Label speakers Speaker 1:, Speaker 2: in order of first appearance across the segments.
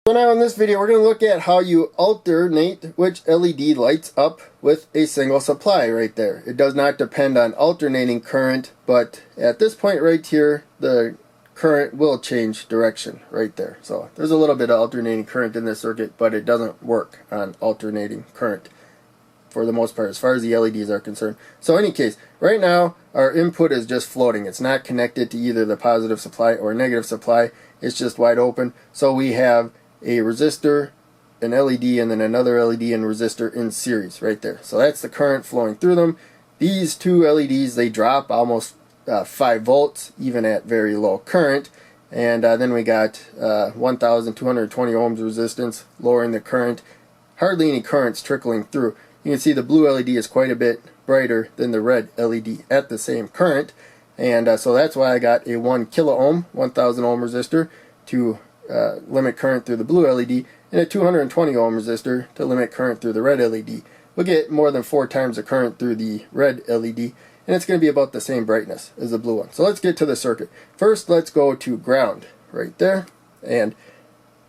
Speaker 1: So now in this video we're going to look at how you alternate which LED lights up with a single supply right there. It does not depend on alternating current, but at this point right here the current will change direction right there. So there's a little bit of alternating current in this circuit, but it doesn't work on alternating current for the most part as far as the LEDs are concerned. So in any case, right now our input is just floating. It's not connected to either the positive supply or negative supply. It's just wide open. So we have a resistor, an LED, and then another LED and resistor in series right there. So that's the current flowing through them. These two LEDs, they drop almost 5 volts even at very low current, and then we got 1220 ohms resistance lowering the current. Hardly any currents trickling through. You can see the blue LED is quite a bit brighter than the red LED at the same current, and so that's why I got a 1 kilo ohm 1000 ohm resistor to limit current through the blue LED, and a 220 ohm resistor to limit current through the red LED. We'll get more than 4 times the current through the red LED, and it's going to be about the same brightness as the blue one. So let's get to the circuit. First, let's go to ground right there. And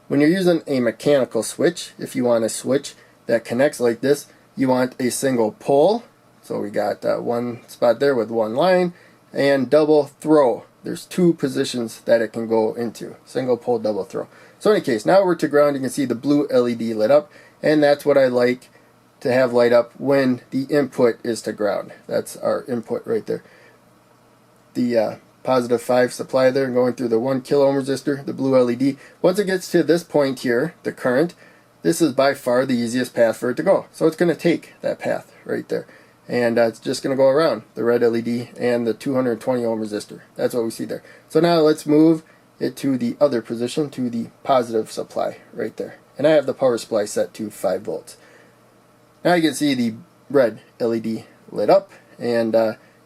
Speaker 1: when you're using a mechanical switch, if you want a switch that connects like this, you want a single pole. So we got one spot there with one line, and double throw. There's 2 positions that it can go into. Single pole, double throw. So in any case, now we're to ground. You can see the blue LED lit up, and that's what I like to have light up when the input is to ground. That's our input right there. The positive 5 supply there going through the 1 kilo ohm resistor, the blue LED. Once it gets to this point here, the current, this is by far the easiest path for it to go. So it's going to take that path right there. And it's just going to go around the red LED and the 220 ohm resistor. That's what we see there. So now let's move it to the other position, to the positive supply right there. And I have the power supply set to 5 volts. Now you can see the red LED lit up, and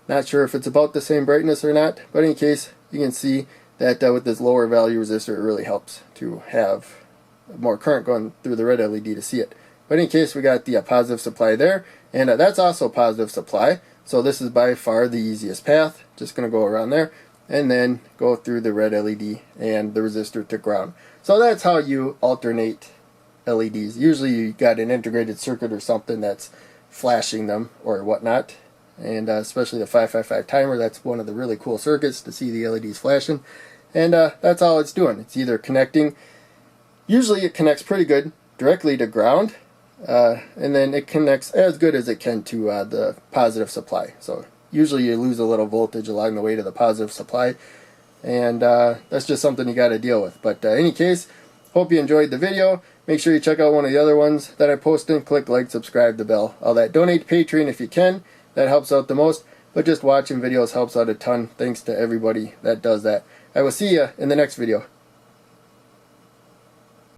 Speaker 1: not sure if it's about the same brightness or not, but in any case you can see that with this lower value resistor it really helps to have more current going through the red LED to see it. But in any case, we got the positive supply there, and that's also positive supply. So this is by far the easiest path. Just going to go around there and then go through the red LED and the resistor to ground. So that's how you alternate LEDs. Usually you got an integrated circuit or something that's flashing them or whatnot, and especially the 555 timer. That's one of the really cool circuits to see the LEDs flashing, and that's all it's doing. It's either connecting. Usually it connects pretty good directly to ground, and then it connects as good as it can to the positive supply. So usually you lose a little voltage along the way to the positive supply, and that's just something you got to deal with. But in any case, hope you enjoyed the video. Make sure you check out one of the other ones that I posted. Click like, subscribe, the bell, all that. Donate to Patreon if you can. That helps out the most. But just watching videos helps out a ton. Thanks to everybody that does that. I will see you in the next video.